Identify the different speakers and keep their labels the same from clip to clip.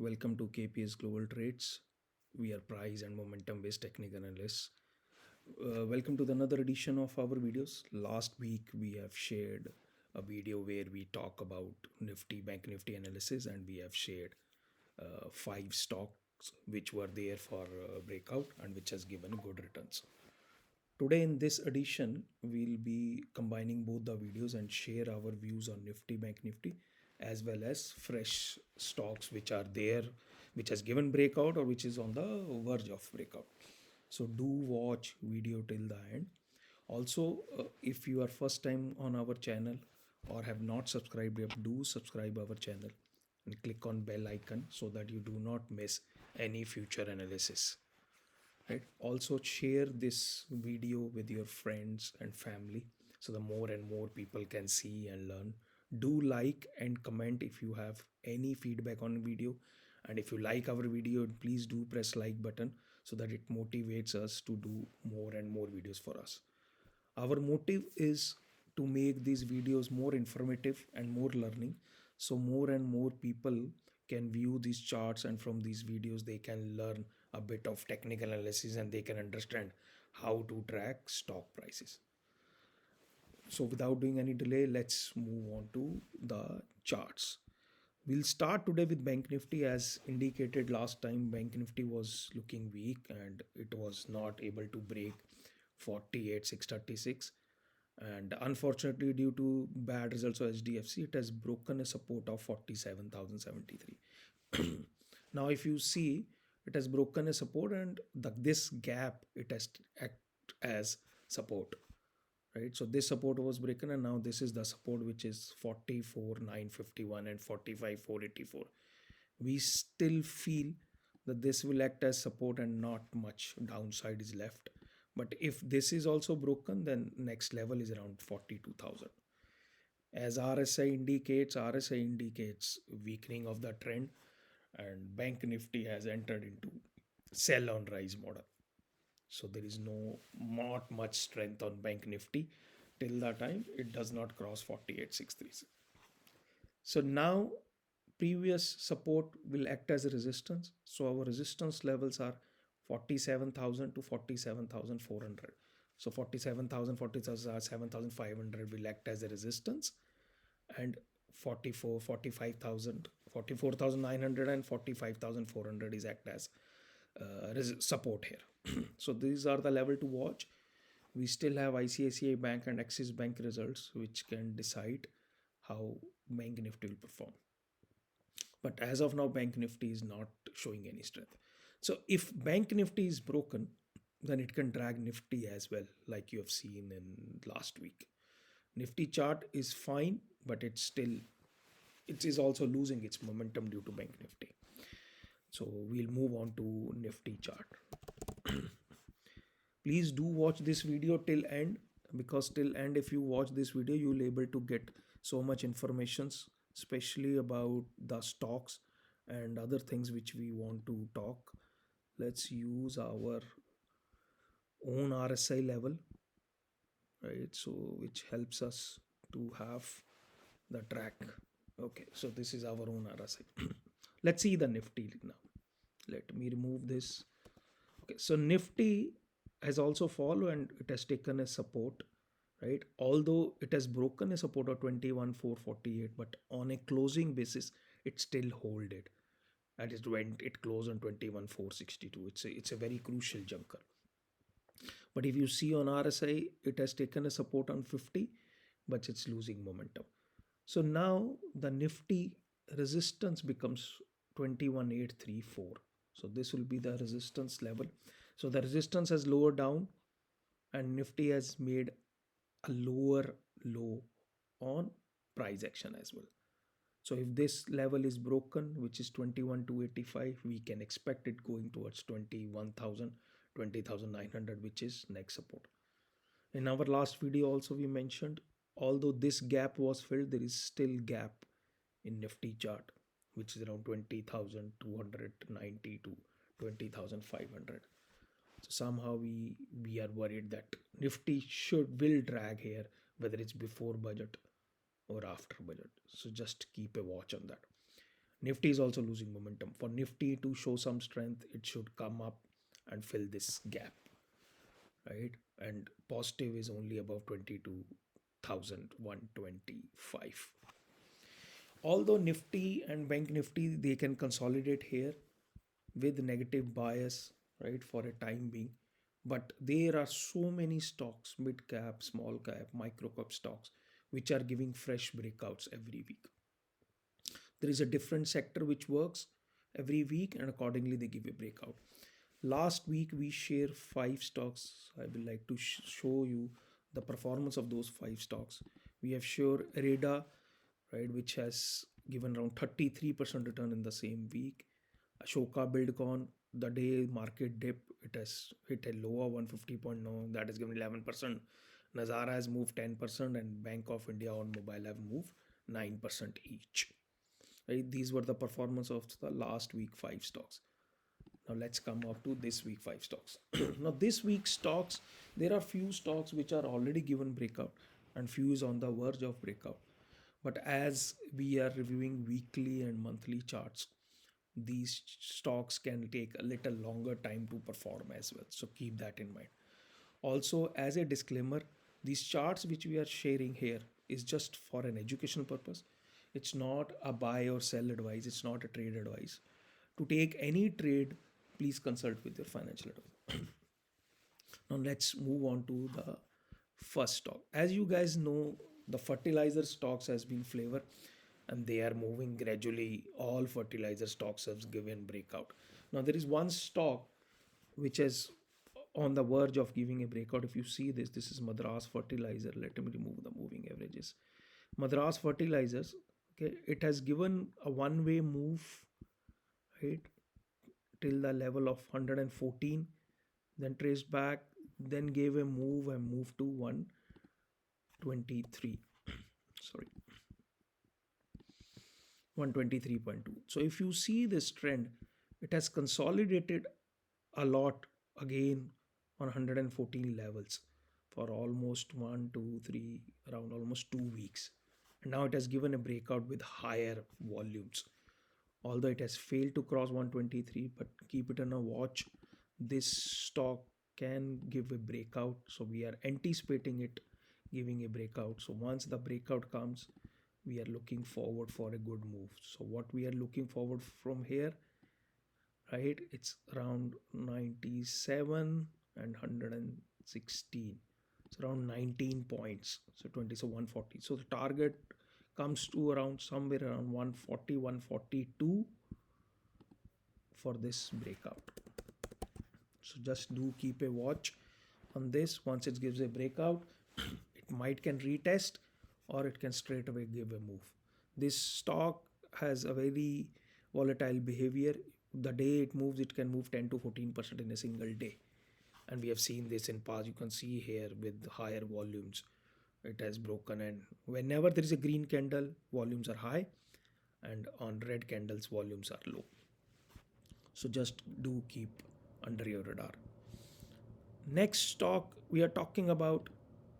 Speaker 1: Welcome to KPS Global Trades. We are price and momentum based technical analysts. Welcome to another edition of our videos. Last week we have shared a video where we talk about Nifty, Bank Nifty analysis, and we have shared five stocks which were there for breakout and which has given good returns. Today in this edition, we'll be combining both the videos and share our views on Nifty, Bank Nifty, as well as fresh stocks which are there, which has given breakout or which is on the verge of breakout. So do watch video till the end. Also, if you are first time on our channel or have not subscribed yet, do subscribe our channel and click on bell icon so that you do not miss any future analysis. Right, also share this video with your friends and family so the more and more people can see and learn. Do like and comment if you have any feedback on video, and if you like our video, please do press like button so that it motivates us to do more and more videos for us. Our motive is to make these videos more informative and more learning, so more and more people can view these charts, and from these videos they can learn a bit of technical analysis and they can understand how to track stock prices. So without doing any delay, let's move on to the charts. We'll start today with Bank Nifty. As indicated last time, Bank Nifty was looking weak and it was not able to break 48,636, and unfortunately due to bad results of HDFC, it has broken a support of 47,073. Now if you see, it has broken a support, and this gap it has act as support, right? So this support was broken, and now this is the support, which is 44,951 and 45,484. We still feel that this will act as support and not much downside is left. But if this is also broken, then next level is around 42,000. As RSI indicates weakening of the trend, and Bank Nifty has entered into sell on rise model. So there is not much strength on Bank Nifty till the time it does not cross 48,636. So now previous support will act as a resistance. So our resistance levels are 47,000 to 47,400. So 47,000, 7,500 will act as a resistance, and 44,900 and 45,400 is act as support here. So these are the level to watch. We still have ICICI Bank and Axis Bank results which can decide how Bank Nifty will perform. But as of now, Bank Nifty is not showing any strength. So if Bank Nifty is broken, then it can drag Nifty as well, like you have seen in last week. Nifty chart is fine, but it is also losing its momentum due to Bank Nifty. So we'll move on to Nifty chart. Please do watch this video till end, because till end if you watch this video, you'll be able to get so much information, especially about the stocks and other things which we want to talk. Let's use our own RSI level, right? So which helps us to have the track. Okay, so this is our own RSI. Let's see the Nifty now. Let me remove this. Okay, so Nifty has also followed and it has taken a support, right? Although it has broken a support of 21,448, but on a closing basis, it still holded. That is when it closed on 21,462. It's a very crucial junker. But if you see on RSI, it has taken a support on 50, but it's losing momentum. So now the Nifty resistance becomes 21,834. So this will be the resistance level. So the resistance has lowered down and Nifty has made a lower low on price action as well. So if this level is broken, which is 21,285, we can expect it going towards 21,000, 20,900, which is next support. In our last video also we mentioned, although this gap was filled, there is still gap in Nifty chart, which is around 20,290 to 20,500. So somehow we are worried that Nifty will drag here, whether it's before budget or after budget. So just keep a watch on that. Nifty is also losing momentum. For Nifty to show some strength, it should come up and fill this gap, right? And positive is only above 22,125. Although Nifty and Bank Nifty, they can consolidate here with negative bias, right, for a time being. But there are so many stocks, mid cap, small cap, micro cap stocks, which are giving fresh breakouts every week. There is a different sector which works every week, and accordingly they give a breakout. Last week we share five stocks. I will like to show you the performance of those five stocks. We have sure Reda, right, which has given around 33% return in the same week. Ashoka Buildcon, the day market dip, it has hit a low of 150.9, that has given 11%. Nazara has moved 10%, and Bank of India on mobile have moved 9% each. Right, these were the performance of the last week five stocks. Now let's come up to this week five stocks. Now this week stocks, there are few stocks which are already given breakout and few is on the verge of breakout. But as we are reviewing weekly and monthly charts, these stocks can take a little longer time to perform as well. So keep that in mind. Also, as a disclaimer, these charts which we are sharing here is just for an educational purpose. It's not a buy or sell advice, it's not a trade advice. To take any trade, please consult with your financial advisor. Now let's move on to the first stock. As you guys know, the fertilizer stocks has been flavor and they are moving gradually. All fertilizer stocks have given breakout. Now there is one stock which is on the verge of giving a breakout. If you see this is Madras Fertilizer. Let me remove the moving averages. Madras Fertilizers, okay, it has given a one-way move, right, till the level of 114, then traced back, then gave a move and moved to 123. Sorry, 123.2. So if you see this trend, it has consolidated a lot again on 114 levels for almost 1, 2, 3, around almost 2 weeks. And now it has given a breakout with higher volumes. Although it has failed to cross 123, but keep it on a watch. This stock can give a breakout. So we are anticipating it giving a breakout. So once the breakout comes, we are looking forward for a good move. So what we are looking forward from here, right, it's around 97 and 116. It's around 19 points. So 20, so 140. So the target comes to around somewhere around 140, 142 for this breakout. So just do keep a watch on this. Once it gives a breakout, it might can retest or it can straight away give a move. This stock has a very volatile behavior. The day it moves, it can move 10 to 14% in a single day. And we have seen this in past. You can see here with higher volumes, it has broken, and whenever there is a green candle, volumes are high, and on red candles, volumes are low. So just do keep under your radar. Next stock we are talking about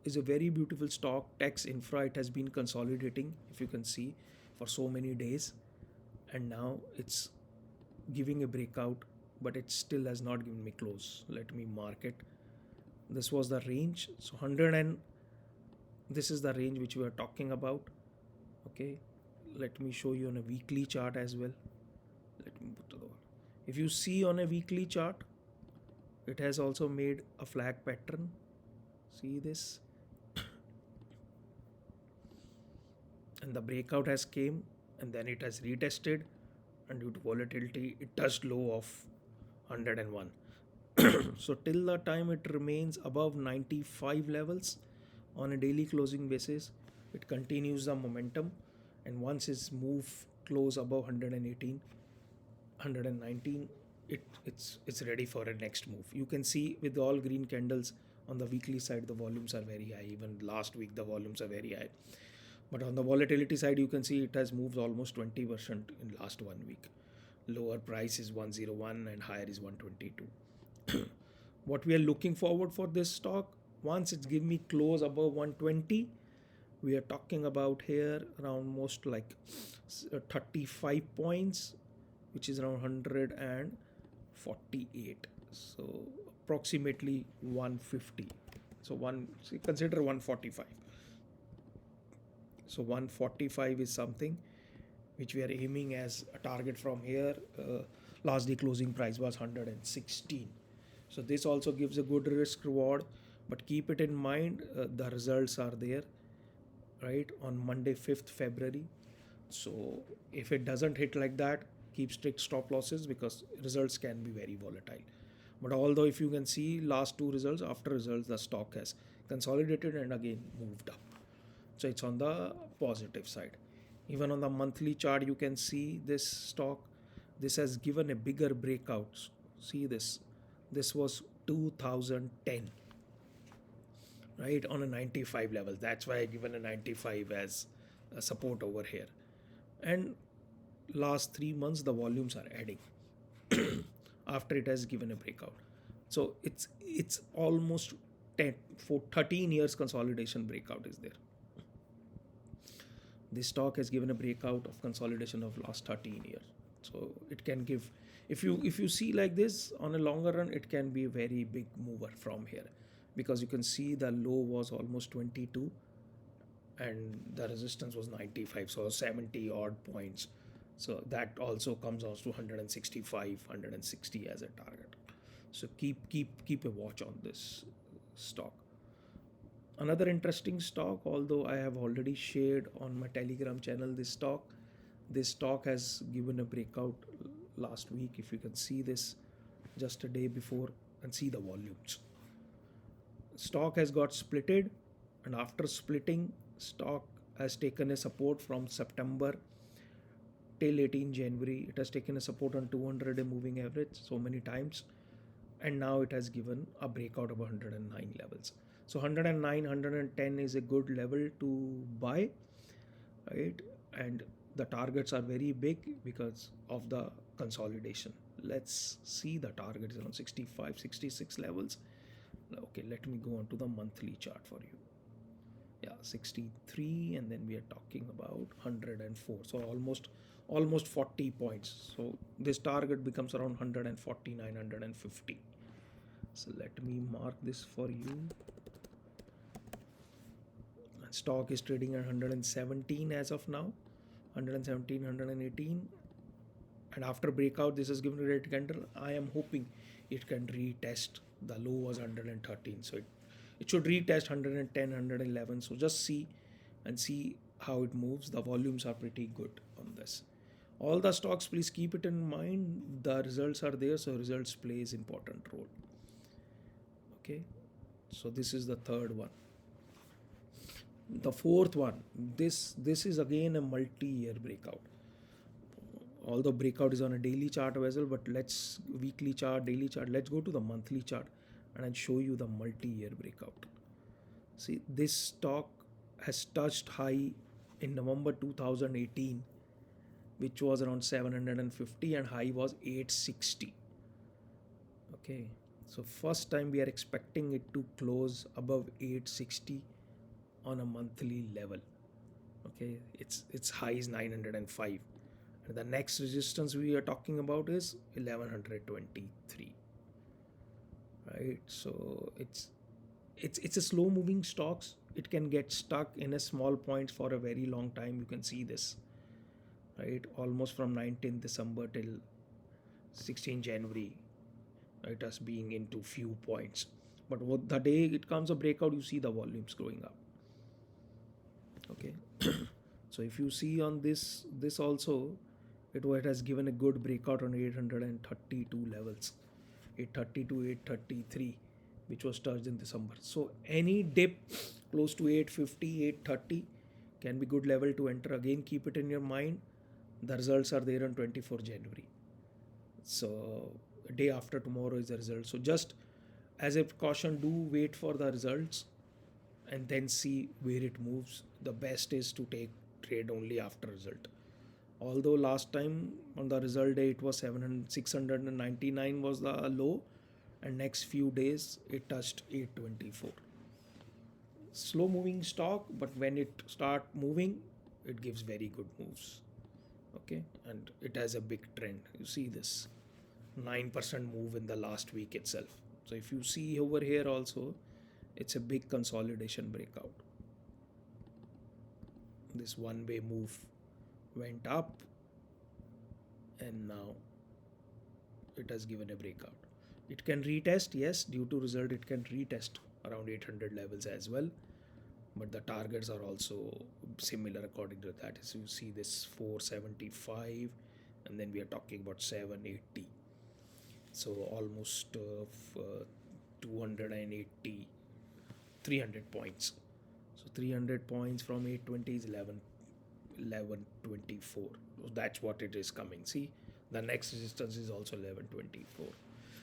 Speaker 1: is a very beautiful stock, Tex Infra. It has been consolidating, if you can see, for so many days, and now it's giving a breakout, but it still has not given me close. Let me mark it. This was the range. So 100 and this is the range which we are talking about. Okay, let me show you on a weekly chart as well. Let me put the one. If you see on a weekly chart, it has also made a flag pattern. See this? And the breakout has came and then it has retested, and due to volatility it touched low of 101. So till the time it remains above 95 levels on a daily closing basis, it continues the momentum, and once it's move close above 118, 119, it's ready for a next move. You can see with all green candles on the weekly side, the volumes are very high. Even last week the volumes are very high, but on the volatility side you can see it has moved almost 20% in last 1 week. Lower price is 101 and higher is 122. What we are looking forward for this stock, once it's give me close above 120, We are talking about here around most like 35 points, which is around 148. So approximately 150. So consider 145. So 145 is something which we are aiming as a target from here. Last day closing price was 116. So this also gives a good risk reward, but keep it in mind, the results are there, right, on Monday 5th February. So if it doesn't hit like that, keep strict stop losses because results can be very volatile. But although if you can see last two results, after results the stock has consolidated and again moved up. So it's on the positive side. Even on the monthly chart you can see this stock, this has given a bigger breakout. See this was 2010, right, on a 95 level. That's why I given a 95 as a support over here. And last 3 months the volumes are adding after it has given a breakout. So it's almost 13 years consolidation breakout is there. This stock has given a breakout of consolidation of last 13 years. So it can give, if you see like this on a longer run, it can be a very big mover from here, because you can see the low was almost 22 and the resistance was 95, so 70 odd points. So that also comes out to 165, 160 as a target. So keep a watch on this stock. Another interesting stock, although I have already shared on my Telegram channel, this stock has given a breakout last week. If you can see this just a day before and see the volumes, stock has got splitted, and after splitting, stock has taken a support from September till 18 January. It has taken a support on 200 moving average so many times, and now it has given a breakout of 109 levels. So 109, 110 is a good level to buy, right? And the targets are very big because of the consolidation. Let's see the targets around 65, 66 levels. Okay, let me go on to the monthly chart for you. Yeah, 63, and then we are talking about 104. So almost 40 points. So this target becomes around 149, 150. So let me mark this for you. Stock is trading at 117 as of now, 117, 118, and after breakout this has given a red candle. I am hoping it can retest. The low was 113, so it should retest 110, 111. So just see how it moves. The volumes are pretty good on this. All the stocks, please keep it in mind, the results are there, so results plays important role. Okay, so this is the third one. The fourth one, this is again a multi-year breakout. Although breakout is on a daily chart as well, but let's weekly chart, daily chart. Let's go to the monthly chart and I'll show you the multi-year breakout. See, this stock has touched high in November 2018, which was around 750, and high was 860. Okay, so first time we are expecting it to close above 860 on a monthly level. Okay, its high is 905, and the next resistance we are talking about is 1123, right? So it's a slow moving stocks. It can get stuck in a small point for a very long time. You can see this, right, almost from 19th December till 16 January, right, us being into few points. But what the day it comes a breakout, you see the volumes growing up. Okay, so if you see on this also, it has given a good breakout on 832 levels, 832, 833, which was touched in December. So any dip close to 850, 830 can be good level to enter. Again, keep it in your mind, the results are there on 24 January. So a day after tomorrow is the result. So just as a precaution, do wait for the results and then see where it moves. The best is to take trade only after result. Although last time on the result day it was 699 was the low, and next few days it touched 824. slow moving stock, but when it start moving, it gives very good moves. Okay, and it has a big trend. You see this 9% move in the last week itself. So if you see over here also, it's a big consolidation breakout. This one way move went up, and now it has given a breakout. It can retest, yes, due to result it can retest around 800 levels as well, but the targets are also similar according to that. So you see this 475, and then we are talking about 780, so almost 280, 300 points. So 300 points from 820 is 1124. So that's what it is coming. See, the next resistance is also 1124.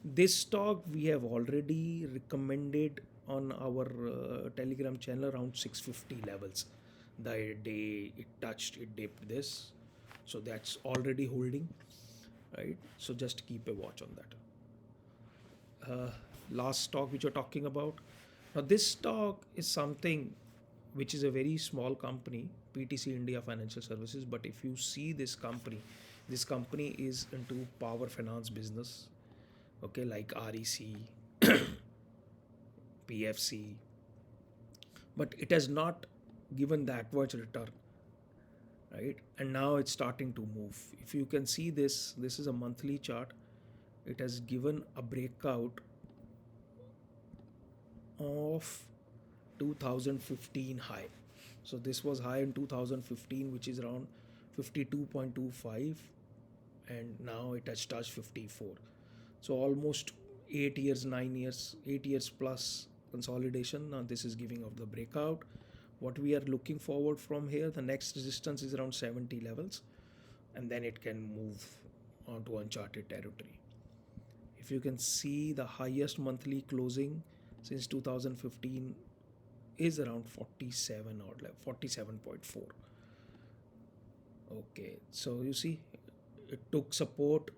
Speaker 1: This stock we have already recommended on our Telegram channel around 650 levels. The day it touched, it dipped this. So that's already holding, right? So just keep a watch on that. Last stock which you're talking about. Now this stock is something which is a very small company, PTC India Financial Services. But if you see this company is into power finance business. Okay, like REC, PFC, but it has not given that much return, right? And now it's starting to move. If you can see this is a monthly chart. It has given a breakout of 2015 high. So this was high in 2015, which is around 52.25, and now it has touched 54. So almost 8 years, 9 years, 8 years plus consolidation. Now this is giving of the breakout. What we are looking forward from here, the next resistance is around 70 levels, and then it can move onto uncharted territory. If you can see, the highest monthly closing since 2015 is around 47 or 47.4. Okay, so you see, it took support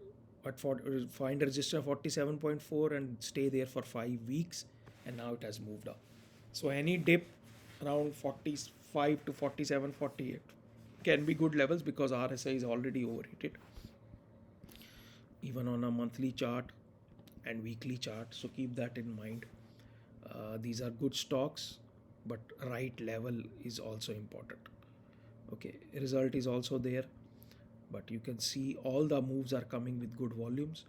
Speaker 1: at find a resistance of 47.4 and stay there for 5 weeks, and now it has moved up. So any dip around 45 to 47, 48 can be good levels, because RSI is already overrated even on a monthly chart and weekly chart. So keep that in mind. These are good stocks, but right level is also important. Okay, result is also there, but you can see all the moves are coming with good volumes.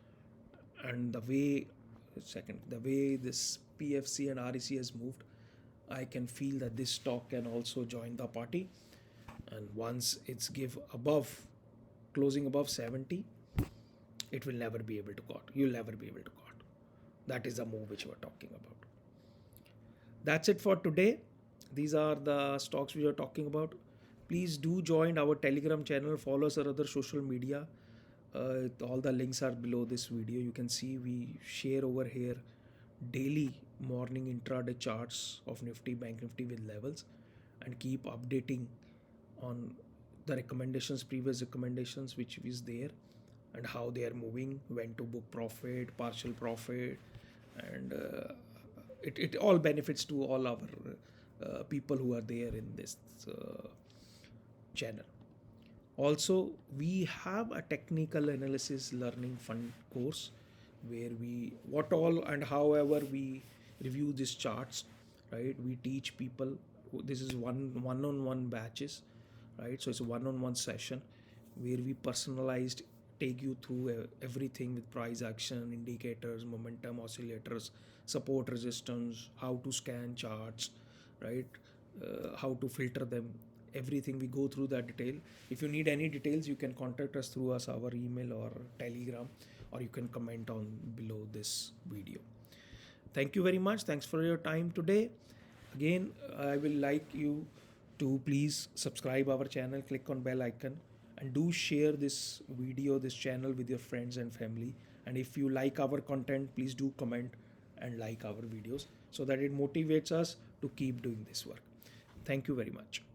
Speaker 1: And the way this PFC and REC has moved, I can feel that this stock can also join the party. And once it's closing above 70, it will never be able to cut. You'll never be able to cut. That is the move which we're talking about. That's it for today. These are the stocks we are talking about. Please do join our Telegram channel, follow us on other social media. All the links are below this video. You can see we share over here daily morning intraday charts of Nifty, Bank Nifty with levels, and keep updating on the previous recommendations which is there, and how they are moving, when to book profit, partial profit, and it all benefits to all our people who are there in this channel. Also, we have a technical analysis learning fund course where however we review these charts, right? We teach people. This is one-on-one batches, right? So it's a one-on-one session where we personalized take you through everything with price action, indicators, momentum, oscillators, support, resistance, how to scan charts, right? How to filter them. Everything we go through that detail. If you need any details, you can contact us through our email or Telegram, or you can comment on below this video. Thank you very much. Thanks for your time today. Again, I will like you to please subscribe our channel, click on bell icon, and do share this video, this channel with your friends and family. And if you like our content, please do comment and like our videos, so that it motivates us to keep doing this work. Thank you very much.